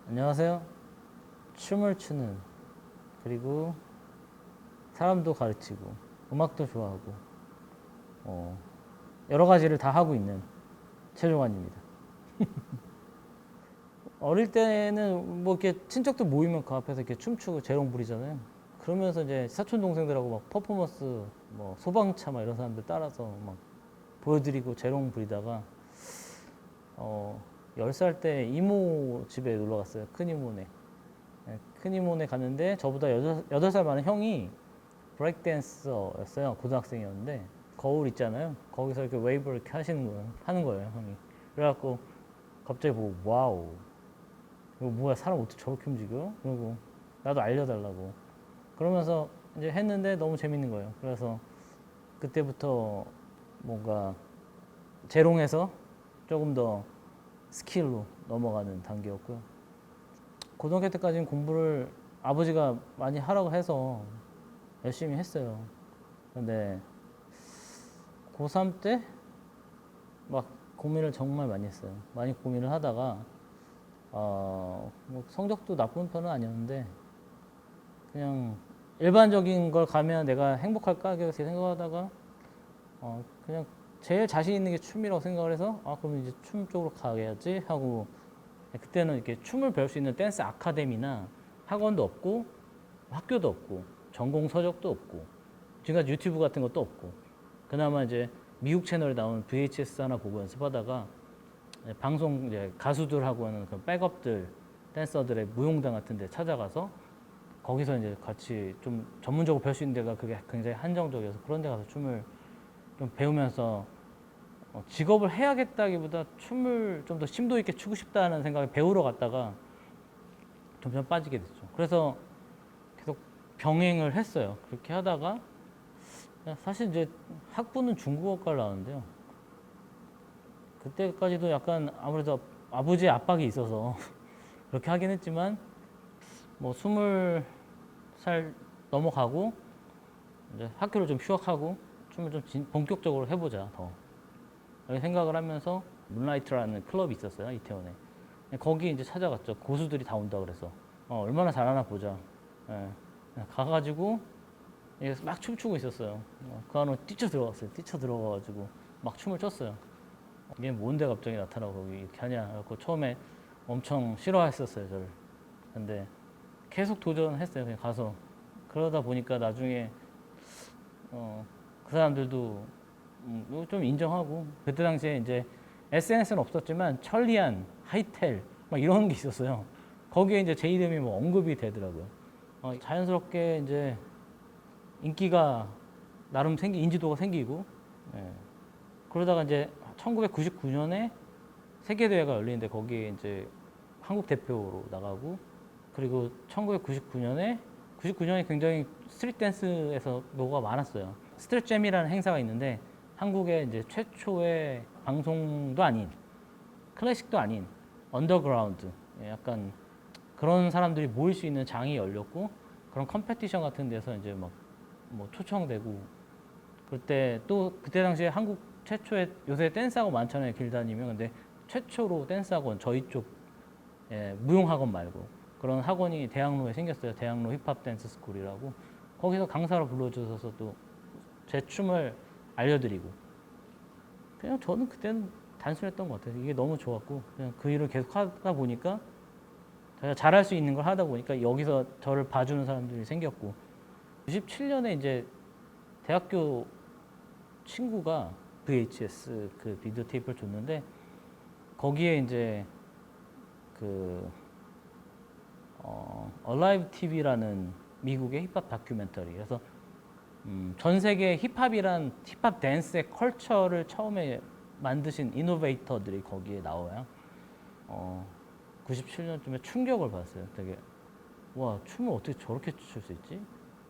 안녕하세요. 춤을 추는, 그리고 사람도 가르치고 음악도 좋아하고 여러 가지를 다 하고 있는 최종환입니다. 어릴 때는 뭐 이렇게 친척들 모이면 그 앞에서 이렇게 춤추고 재롱 부리잖아요. 그러면서 이제 사촌 동생들하고 막 퍼포먼스, 뭐 소방차 막 이런 사람들 따라서 막 보여드리고 재롱 부리다가 어 10살 때 이모 집에 놀러 갔어요. 큰 이모네. 네, 큰 이모네 갔는데 저보다 8살 많은 형이 브레이크 댄서였어요. 고등학생이었는데 거울 있잖아요. 거기서 이렇게 웨이브를 이렇게 하는 거예요, 형이. 그래갖고 갑자기 보고 와우, 이거 뭐야, 사람 어떻게 저렇게 움직여? 그리고 나도 알려달라고. 그러면서 이제 했는데 너무 재밌는 거예요. 그래서 그때부터 뭔가 재롱해서 조금 더 스킬로 넘어가는 단계였고요. 고등학교 때까지는 공부를 아버지가 많이 하라고 해서 열심히 했어요. 근데 고3 때 막 고민을 정말 많이 했어요. 많이 고민을 하다가 뭐 성적도 나쁜 편은 아니었는데 그냥 일반적인 걸 가면 내가 행복할까 이렇게 생각하다가 그냥 제일 자신 있는 게 춤이라고 생각을 해서 그럼 이제 춤 쪽으로 가야지 하고, 그때는 이렇게 춤을 배울 수 있는 댄스 아카데미나 학원도 없고 학교도 없고 전공 서적도 없고 지금까지 유튜브 같은 것도 없고, 그나마 이제 미국 채널에 나온 VHS 하나 보고 연습하다가 방송 이제 가수들하고 하는 그 백업들, 댄서들의 무용단 같은 데 찾아가서 거기서 이제 같이 좀 전문적으로 배울 수 있는 데가 그게 굉장히 한정적이어서 그런 데 가서 춤을 좀 배우면서 직업을 해야겠다기보다 춤을 좀 더 심도 있게 추고 싶다는 생각에 배우러 갔다가 점점 빠지게 됐죠. 그래서 계속 병행을 했어요. 그렇게 하다가 사실 이제 학부는 중국어과를 나왔는데요. 그때까지도 약간 아무래도 아버지의 압박이 있어서 그렇게 하긴 했지만 뭐 20살 넘어가고 이제 학교를 좀 휴학하고 춤을 좀 본격적으로 해보자 더 이렇게 생각을 하면서 문라이트라는 클럽이 있었어요, 이태원에. 거기 이제 찾아갔죠. 고수들이 다 온다 그래서 얼마나 잘하나 보자. 예. 가가지고 막 춤추고 있었어요. 그 안으로 뛰쳐 들어갔어요. 뛰쳐 들어가가지고 막 춤을 췄어요. 이게 뭔데 갑자기 나타나고 거기 이렇게 하냐. 그래서 처음에 엄청 싫어했었어요, 저를. 근데 계속 도전했어요, 그냥 가서. 그러다 보니까 나중에 그 사람들도 좀 인정하고, 그때 당시에 이제 SNS는 없었지만 천리안, 하이텔 막 이런 게 있었어요. 거기에 이제 제 이름이 뭐 언급이 되더라고요. 자연스럽게 이제 인기가 나름 인지도가 생기고, 예. 그러다가 이제 1999년에 세계 대회가 열리는데 거기에 이제 한국 대표로 나가고, 그리고 1999년에 99년에 굉장히 스트릿 댄스에서 노가 많았어요. 스트릿 잼이라는 행사가 있는데 한국의 이제 최초의 방송도 아닌 클래식도 아닌 언더그라운드, 약간 그런 사람들이 모일 수 있는 장이 열렸고, 그런 컴페티션 같은 데서 이제 막 뭐 초청되고, 그때 또 그때 당시에 한국 최초의, 요새 댄스학원 많잖아요, 길 다니면. 근데 최초로 댄스학원, 저희 쪽 무용학원 말고 그런 학원이 대학로에 생겼어요. 대학로 힙합 댄스 스쿨이라고. 거기서 강사로 불러주셔서 또 제 춤을 알려드리고, 그냥 저는 그때는 단순했던 것 같아요. 이게 너무 좋았고 그냥 그 일을 계속 하다 보니까 제가 잘할 수 있는 걸 하다 보니까 여기서 저를 봐주는 사람들이 생겼고, 97년에 이제 대학교 친구가 VHS 그 비디오 테이프를 줬는데 거기에 이제 그 Alive TV라는 미국의 힙합 다큐멘터리. 그래서 전 세계 힙합이란 힙합 댄스의 컬처를 처음에 만드신 이노베이터들이 거기에 나와요. 97년쯤에 충격을 받았어요. 되게 와, 춤을 어떻게 저렇게 출 수 있지?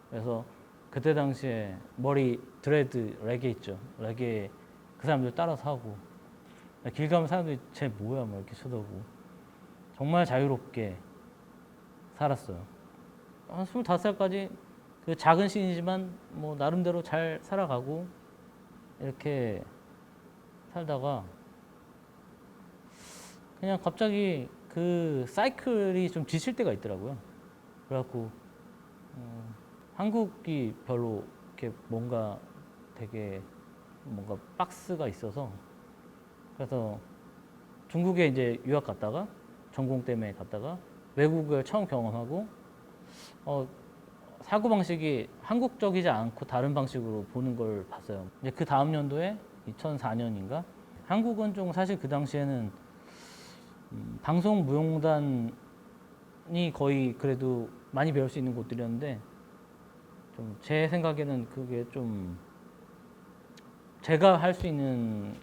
그래서 그때 당시에 머리 드레드 레게 있죠. 레게 그 사람들 따라서 하고, 길 가면 사람들이 쟤 뭐야 막 이렇게 쳐다보고, 정말 자유롭게 살았어요. 한 25살까지 그 작은 씬이지만 뭐 나름대로 잘 살아가고 이렇게 살다가 그냥 갑자기 그 사이클이 좀 지칠 때가 있더라고요. 그래갖고 한국이 별로 이렇게 뭔가 되게 뭔가 박스가 있어서 그래서 중국에 이제 유학 갔다가 전공 때문에 갔다가 외국을 처음 경험하고 사고 방식이 한국적이지 않고 다른 방식으로 보는 걸 봤어요. 이제 그 다음 연도에 2004년인가 한국은 좀 사실 그 당시에는 방송 무용단이 거의 그래도 많이 배울 수 있는 곳들이었는데 좀 제 생각에는 그게 좀 제가 할 수 있는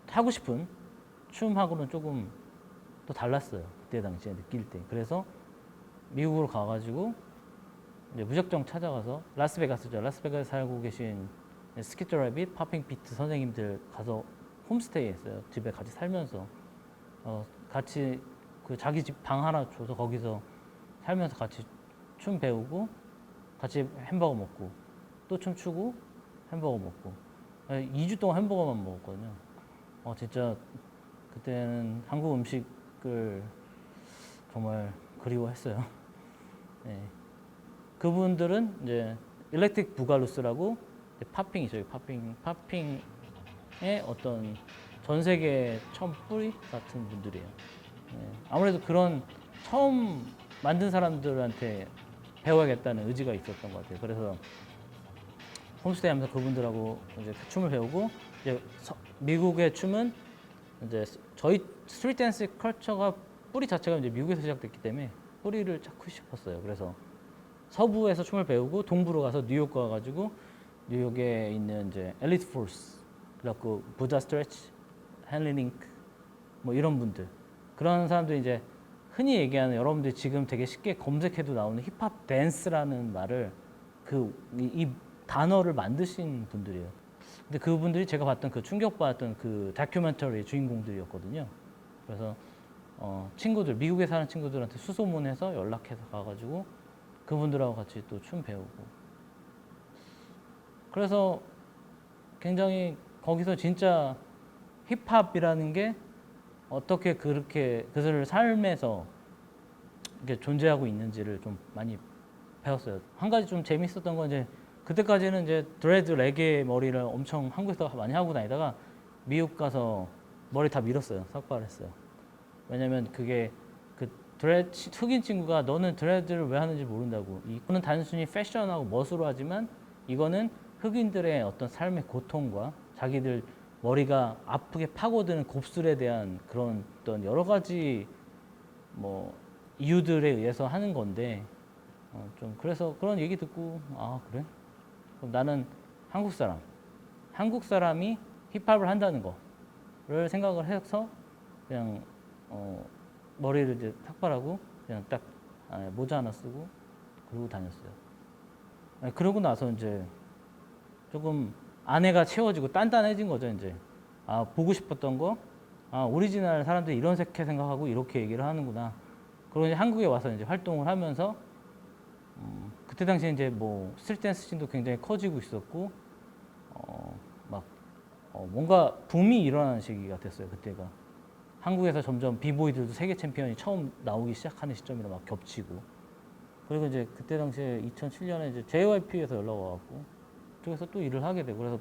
하고 싶은 춤하고는 조금 또 달랐어요. 그때 당시에 느낄 때. 그래서 미국으로 가가지고 이제 무작정 찾아가서 라스베가스죠. 라스베가스 살고 계신 스키트 레빗, 파핑 피트 선생님들 가서 홈스테이 했어요. 집에 같이 살면서 같이 그 자기 집 방 하나 줘서 거기서 살면서 같이 춤 배우고 같이 햄버거 먹고 또 춤추고 햄버거 먹고 2주 동안 햄버거만 먹었거든요. 진짜 그때는 한국 음식을 정말 그리워했어요. 네. 그분들은 이제 일렉트릭 부갈루스라고 팝핑이죠. 팝핑의 어떤 전 세계 처음 뿌리 같은 분들이에요. 네. 아무래도 그런 처음 만든 사람들한테 배워야겠다는 의지가 있었던 것 같아요. 그래서 홈스테이 하면서 그분들하고 이제 그 춤을 배우고 이제 미국의 춤은 이제 저희 스트리트 댄스 컬처가 뿌리 자체가 이제 미국에서 시작됐기 때문에 뿌리를 찾고 싶었어요. 그래서 서부에서 춤을 배우고 동부로 가서 뉴욕 가가지고 뉴욕에 있는 이제 엘리트 포스 그래갖고 부자 스트레치, 헨리 링크 뭐 이런 분들 그런 사람들 이제 흔히 얘기하는 여러분들이 지금 되게 쉽게 검색해도 나오는 힙합 댄스라는 말을 이 단어를 만드신 분들이에요. 근데 그분들이 제가 봤던 그 충격받았던 그 다큐멘터리의 주인공들이었거든요. 그래서 친구들 미국에 사는 친구들한테 수소문해서 연락해서 가가지고 그분들하고 같이 또 춤 배우고 그래서 굉장히 거기서 진짜 힙합이라는 게 어떻게 그렇게 그들의 삶에서 이렇게 존재하고 있는지를 좀 많이 배웠어요. 한 가지 좀 재밌었던 건 이제 그때까지는 이제 드레드 레게 머리를 엄청 한국에서 많이 하고 다니다가 미국 가서 머리 다 밀었어요. 삭발했어요. 왜냐면 그게 그 흑인 친구가 너는 드레드를 왜 하는지 모른다고. 이거는 단순히 패션하고 멋으로 하지만 이거는 흑인들의 어떤 삶의 고통과 자기들 머리가 아프게 파고드는 곱슬에 대한 그런 어떤 여러 가지 뭐 이유들에 의해서 하는 건데 좀 그래서 그런 얘기 듣고 아 그래? 그럼 나는 한국 사람이 힙합을 한다는 거를 생각을 해서 그냥 머리를 이제 삭발하고 그냥 딱 모자 하나 쓰고 그러고 다녔어요. 그러고 나서 이제 조금 안에가 채워지고 단단해진 거죠 이제. 보고 싶었던 거, 오리지널 사람들이 이런 색해 생각하고 이렇게 얘기를 하는구나. 그리고 이제 한국에 와서 이제 활동을 하면서 그때 당시에 이제 뭐 스트리트 댄스 씬도 굉장히 커지고 있었고 막 뭔가 붐이 일어나는 시기가 됐어요 그때가. 한국에서 점점 비보이들도 세계 챔피언이 처음 나오기 시작하는 시점이라 막 겹치고 그리고 이제 그때 당시에 2007년에 이제 JYP에서 연락 와갖고 그쪽에서 또 일을 하게 되고 그래서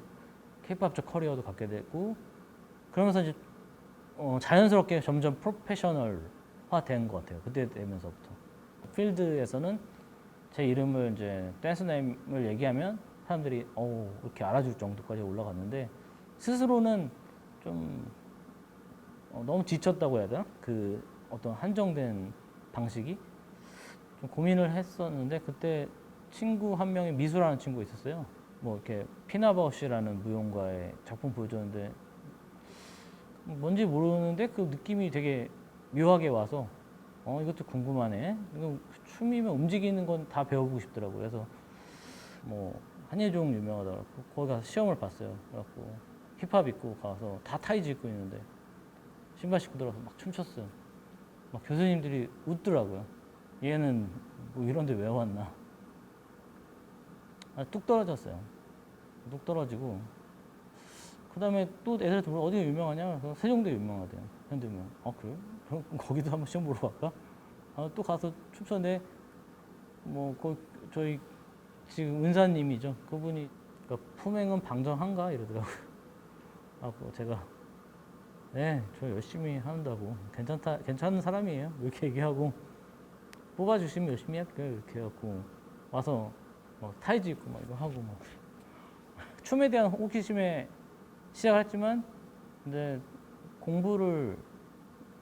K-팝적 커리어도 갖게 되고 그러면서 이제 자연스럽게 점점 프로페셔널화 된 것 같아요. 그때 되면서부터 필드에서는 제 이름을 이제 댄스 네임을 얘기하면 사람들이 이렇게 알아줄 정도까지 올라갔는데 스스로는 좀 너무 지쳤다고 해야 되나? 그 어떤 한정된 방식이 좀 고민을 했었는데 그때 친구 한 명이 미수라는 친구가 있었어요. 뭐 이렇게 피나바우시라는 무용가의 작품 보여줬는데 뭔지 모르는데 그 느낌이 되게 묘하게 와서 이것도 궁금하네. 이거 춤이면 움직이는 건 다 배우고 싶더라고요. 그래서 뭐 한예종 유명하더라고. 거기 가서 시험을 봤어요. 그래갖고 힙합 입고 가서 다 타이즈 입고 있는데 신발 신고 들어가서 막 춤췄어요. 막 교수님들이 웃더라고요. 얘는 뭐 이런 데 왜 왔나. 뚝 떨어졌어요. 뚝 떨어지고 그 다음에 또 애들한테 물어 어디가 유명하냐? 그래서 세종대 유명하대요. 현대면. 아 그래? 그럼 거기도 한번 시험 보러 갈까? 또 가서 춤췄는데 저희 지금 은사님이죠. 그분이 그러니까 품행은 방정한가 이러더라고요. 제가 네, 저 열심히 한다고 괜찮은 사람이에요. 이렇게 얘기하고 뽑아주시면 열심히 할게요. 이렇게 해갖고 와서 타이즈 입고 막 이거 하고 막 춤에 대한 호기심에 시작했지만 이제 공부를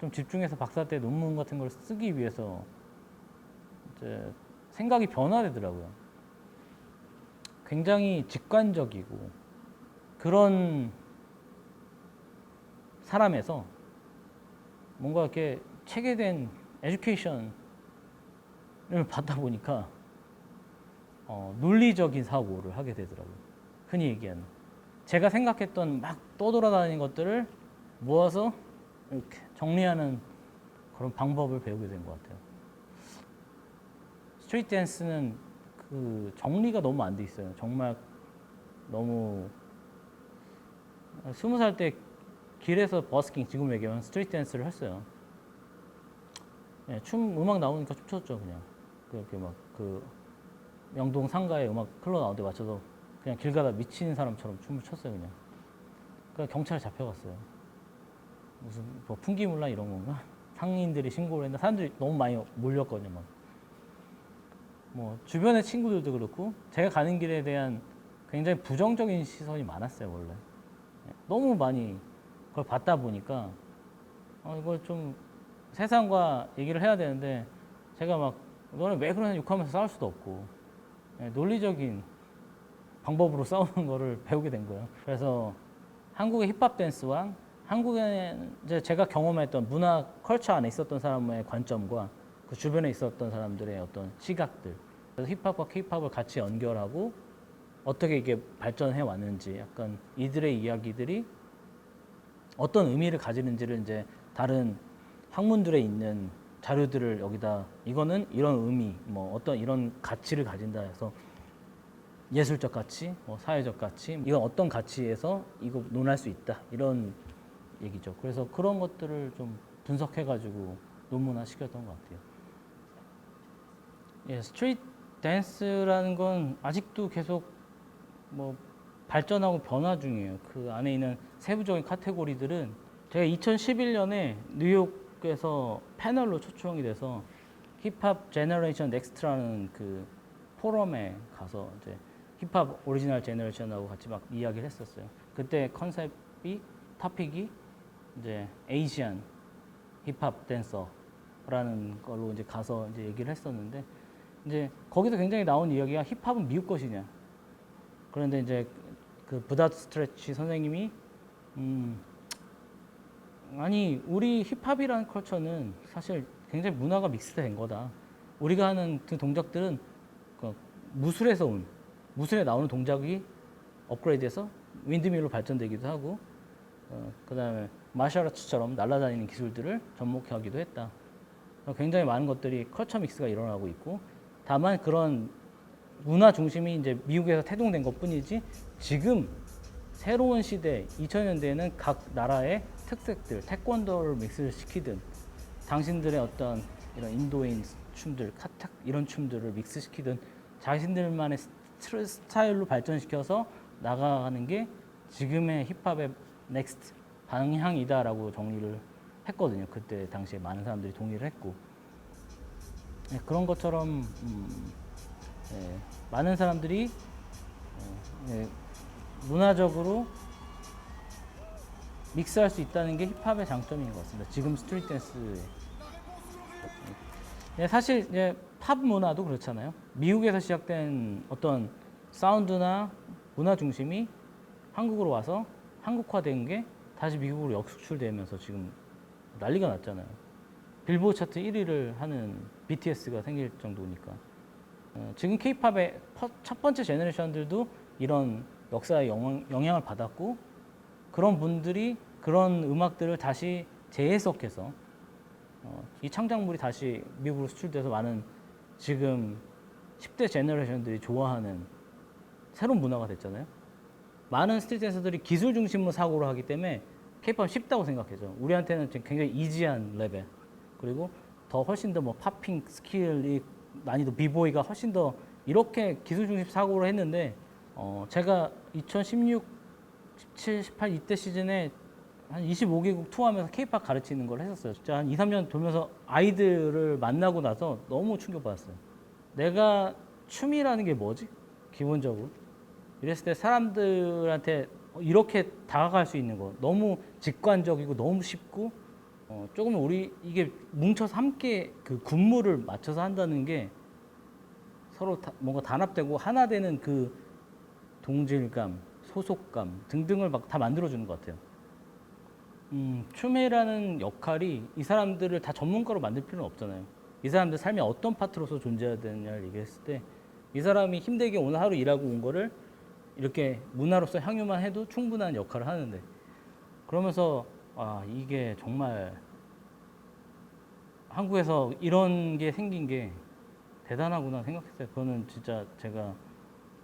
좀 집중해서 박사때 논문 같은 걸 쓰기 위해서 이제 생각이 변화되더라고요. 굉장히 직관적이고 그런 사람에서 뭔가 이렇게 체계된 에듀케이션을 받다 보니까 논리적인 사고를 하게 되더라고요. 흔히 얘기하는 제가 생각했던 막 떠돌아다니는 것들을 모아서 이렇게 정리하는 그런 방법을 배우게 된 것 같아요. 스트리트 댄스는 그 정리가 너무 안 돼 있어요. 정말 너무 20살 때 길에서 버스킹, 지금 얘기하면 스트리트 댄스를 했어요. 네, 음악 나오니까 춤췄죠, 그냥. 그렇게 막 그 명동 상가에 음악 흘러 나오는데 맞춰서 그냥 길 가다 미친 사람처럼 춤을 췄어요, 그냥. 그러니까 경찰에 잡혀갔어요. 무슨 풍기물란 이런 건가? 상인들이 신고를 했는데 사람들이 너무 많이 몰렸거든요, 막. 주변의 친구들도 그렇고 제가 가는 길에 대한 굉장히 부정적인 시선이 많았어요, 원래. 너무 많이 그걸 받다 보니까 이걸 좀 세상과 얘기를 해야 되는데 제가 막 너는 왜 그러냐 욕하면서 싸울 수도 없고 논리적인 방법으로 싸우는 거를 배우게 된 거예요. 그래서 한국의 힙합 댄스와 한국에 이제 제가 경험했던 문화 컬처 안에 있었던 사람의 관점과 그 주변에 있었던 사람들의 어떤 시각들, 그래서 힙합과 케이팝을 같이 연결하고 어떻게 이게 발전해 왔는지, 약간 이들의 이야기들이 어떤 의미를 가지는지를 이제 다른 학문들에 있는 자료들을 여기다 이거는 이런 의미, 어떤 이런 가치를 가진다 해서 예술적 가치, 사회적 가치, 이건 어떤 가치에서 이거 논할 수 있다 이런 얘기죠. 그래서 그런 것들을 좀 분석해가지고 논문화 시켰던 것 같아요. 예, 스트리트 댄스라는 건 아직도 계속 발전하고 변화 중이에요. 그 안에 있는 세부적인 카테고리들은 제가 2011년에 뉴욕에서 패널로 초청이 돼서 힙합 제너레이션 넥스트라는 그 포럼에 가서 이제 힙합 오리지널 제너레이션하고 같이 막 이야기를 했었어요. 그때 컨셉이 토픽이 이제 에이시안 힙합 댄서라는 걸로 이제 가서 이제 얘기를 했었는데 이제 거기서 굉장히 나온 이야기가 힙합은 미국 것이냐. 그런데 이제 그 부다 스트레치 선생님이 아니 우리 힙합이라는 컬처는 사실 굉장히 문화가 믹스된 거다. 우리가 하는 그 동작들은 그 무술에 나오는 동작이 업그레이드해서 윈드밀로 발전되기도 하고 그 다음에 마샬아츠처럼 날아다니는 기술들을 접목하기도 했다. 굉장히 많은 것들이 컬처 믹스가 일어나고 있고 다만 그런 문화 중심이 이제 미국에서 태동된 것 뿐이지 지금 새로운 시대 2000년대에는 각 나라의 특색들 태권도를 믹스를 시키든 당신들의 어떤 이런 인도인 춤들 카탁 이런 춤들을 믹스시키든 자신들만의 스타일로 발전시켜서 나가는 게 지금의 힙합의 넥스트 방향이다라고 정리를 했거든요. 그때 당시에 많은 사람들이 동의를 했고 네, 그런 것처럼 네, 많은 사람들이 네, 문화적으로 믹스할 수 있다는 게 힙합의 장점인 것 같습니다. 지금 스트리트 댄스에 네, 사실 이제 팝 문화도 그렇잖아요. 미국에서 시작된 어떤 사운드나 문화 중심이 한국으로 와서 한국화된 게 다시 미국으로 역수출되면서 지금 난리가 났잖아요. 빌보드 차트 1위를 하는 BTS가 생길 정도니까. 지금 K-팝의 첫 번째 제너레이션들도 이런 역사의 영향을 받았고 그런 분들이 그런 음악들을 다시 재해석해서 이 창작물이 다시 미국으로 수출돼서 많은 지금 10대 제너레이션들이 좋아하는 새로운 문화가 됐잖아요. 많은 스트리트 댄서들이 기술 중심으로 사고를 하기 때문에 케이팝은 쉽다고 생각해죠. 우리한테는 지금 굉장히 이지한 레벨. 그리고 더 훨씬 더 뭐 팝핑 스킬이 난이도 비보이가 훨씬 더 이렇게 기술 중심 사고를 했는데 제가 2016, 17, 18 이때 시즌에 한 25개국 투어하면서 케이팝 가르치는 걸 했었어요. 진짜 한 2, 3년 돌면서 아이들을 만나고 나서 너무 충격받았어요. 내가 춤이라는 게 뭐지? 기본적으로. 이랬을 때 사람들한테 이렇게 다가갈 수 있는 거 너무 직관적이고 너무 쉽고 조금 우리 이게 뭉쳐서 함께 그 군무를 맞춰서 한다는 게 서로 뭔가 단합되고 하나 되는 그 동질감, 소속감 등등을 막 다 만들어주는 것 같아요. 춤이라는 역할이 이 사람들을 다 전문가로 만들 필요는 없잖아요. 이 사람들 삶의 어떤 파트로서 존재해야 되느냐를 얘기했을 때 이 사람이 힘들게 오늘 하루 일하고 온 거를 이렇게 문화로서 향유만 해도 충분한 역할을 하는데 그러면서 이게 정말 한국에서 이런 게 생긴 게 대단하구나 생각했어요. 그거는 진짜 제가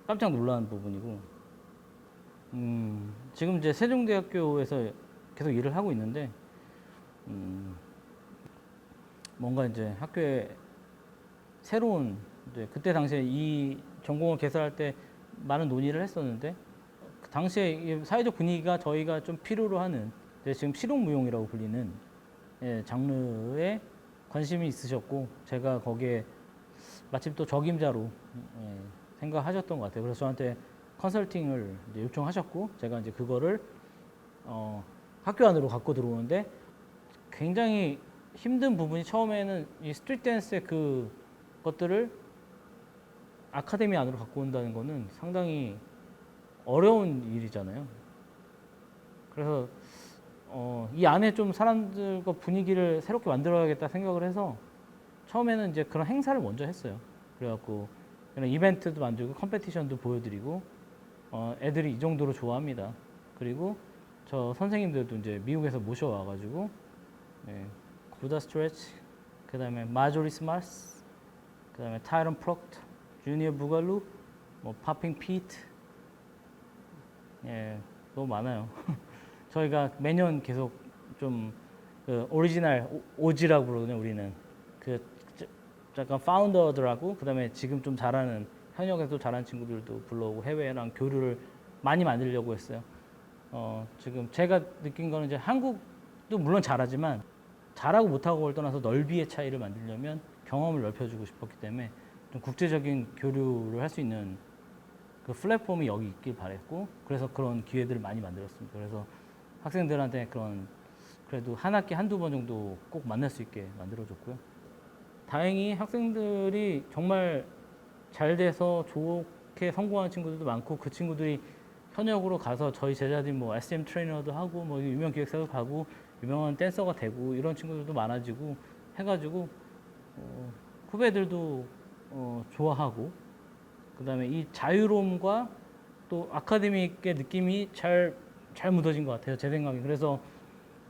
깜짝 놀란 부분이고 지금 이제 세종대학교에서 계속 일을 하고 있는데 뭔가 이제 학교에 새로운 이제 그때 당시에 이 전공을 개설할 때 많은 논의를 했었는데 그 당시에 이 사회적 분위기가 저희가 좀 필요로 하는 지금 실용무용이라고 불리는 장르에 관심이 있으셨고 제가 거기에 마침 또 적임자로 생각하셨던 것 같아요. 그래서 저한테 컨설팅을 이제 요청하셨고 제가 이제 그거를 학교 안으로 갖고 들어오는데 굉장히 힘든 부분이 처음에는 이 스트리트 댄스의 그 것들을 아카데미 안으로 갖고 온다는 거는 상당히 어려운 일이잖아요. 그래서 이 안에 좀 사람들과 분위기를 새롭게 만들어야겠다 생각을 해서 처음에는 이제 그런 행사를 먼저 했어요. 그래갖고 그런 이벤트도 만들고 컴페티션도 보여드리고 애들이 이 정도로 좋아합니다. 그리고 저 선생님들도 이제 미국에서 모셔와가지고 구다 스트레치, 그 다음에 마조리 스마스, 그 다음에 타이런 프록트, 주니어 부갈루, 뭐 파핑 피트, 너무 많아요. 저희가 매년 계속 좀 그 오리지널 오지라고 부르거든요. 우리는 그 약간 파운더들하고 그 다음에 지금 좀 잘하는 현역에서 잘하는 친구들도 불러오고 해외랑 교류를 많이 만들려고 했어요. 지금 제가 느낀 거는 이제 한국도 물론 잘하지만 잘하고 못하고를 떠나서 넓이의 차이를 만들려면 경험을 넓혀주고 싶었기 때문에 좀 국제적인 교류를 할 수 있는 그 플랫폼이 여기 있길 바랬고 그래서 그런 기회들을 많이 만들었습니다. 그래서 학생들한테 그런 그래도 한 학기 한두 번 정도 꼭 만날 수 있게 만들어줬고요. 다행히 학생들이 정말 잘 돼서 좋게 성공한 친구들도 많고 그 친구들이 현역으로 가서 저희 제자들이 뭐 SM 트레이너도 하고 뭐 유명 기획사도 가고 유명한 댄서가 되고 이런 친구들도 많아지고 해가지고 후배들도 좋아하고 그다음에 이 자유로움과 또 아카데믹의 느낌이 잘 묻어진 것 같아요. 제 생각에. 그래서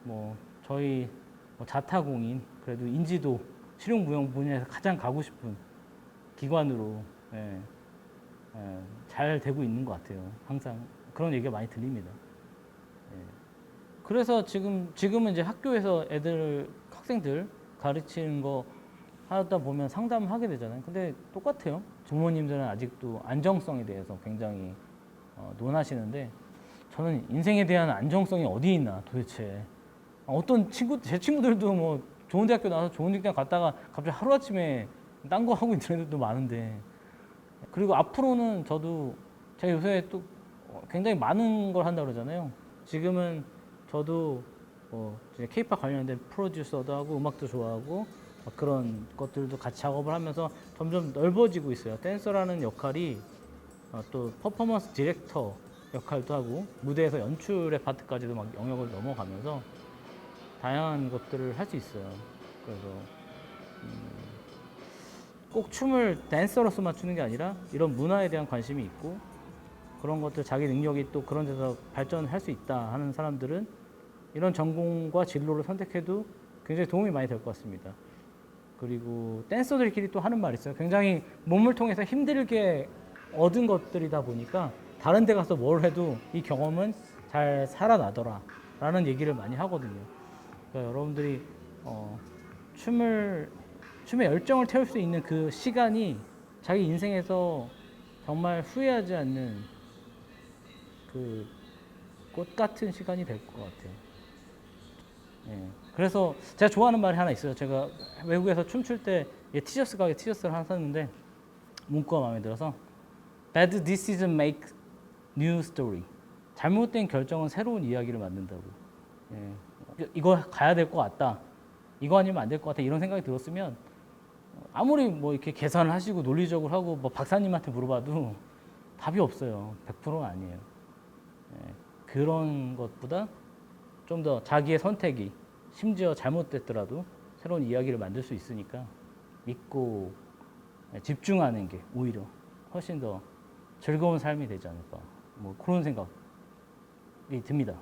뭐 저희 자타공인 그래도 인지도 실용무용 분야에서 가장 가고 싶은 기관으로 잘 되고 있는 것 같아요. 항상 그런 얘기가 많이 들립니다. 그래서 지금은 이제 학교에서 학생들 가르치는 거 하다 보면 상담을 하게 되잖아요. 근데 똑같아요. 부모님들은 아직도 안정성에 대해서 굉장히 논하시는데 저는 인생에 대한 안정성이 어디 있나 도대체. 제 친구들도 뭐 좋은 대학교 나와서 좋은 직장 갔다가 갑자기 하루아침에 딴 거 하고 있는 애들도 많은데 그리고 앞으로는 제가 요새 또 굉장히 많은 걸 한다고 그러잖아요. 지금은 저도 케이팝 관련된 프로듀서도 하고 음악도 좋아하고 그런 것들도 같이 작업을 하면서 점점 넓어지고 있어요. 댄서라는 역할이 또 퍼포먼스 디렉터 역할도 하고 무대에서 연출의 파트까지도 막 영역을 넘어가면서 다양한 것들을 할 수 있어요. 그래서 꼭 춤을 댄서로서만 추는 게 아니라 이런 문화에 대한 관심이 있고 그런 것들 자기 능력이 또 그런 데서 발전할 수 있다 하는 사람들은 이런 전공과 진로를 선택해도 굉장히 도움이 많이 될 것 같습니다. 그리고 댄서들끼리 또 하는 말이 있어요. 굉장히 몸을 통해서 힘들게 얻은 것들이다 보니까 다른 데 가서 뭘 해도 이 경험은 잘 살아나더라. 라는 얘기를 많이 하거든요. 그러니까 여러분들이 춤에 열정을 태울 수 있는 그 시간이 자기 인생에서 정말 후회하지 않는 그 꽃 같은 시간이 될 것 같아요. 예. 그래서 제가 좋아하는 말이 하나 있어요. 제가 외국에서 춤출 때 티셔츠 가게 티셔츠를 하나 샀는데 문구가 마음에 들어서 Bad decision make new story. 잘못된 결정은 새로운 이야기를 만든다고. 예. 이거 가야 될 것 같다. 이거 아니면 안 될 것 같아. 이런 생각이 들었으면 아무리 뭐 이렇게 계산을 하시고 논리적으로 하고 뭐 박사님한테 물어봐도 답이 없어요. 100%는 아니에요. 예. 그런 것보다 좀 더 자기의 선택이 심지어 잘못됐더라도 새로운 이야기를 만들 수 있으니까 믿고 집중하는 게 오히려 훨씬 더 즐거운 삶이 되지 않을까. 뭐 그런 생각이 듭니다.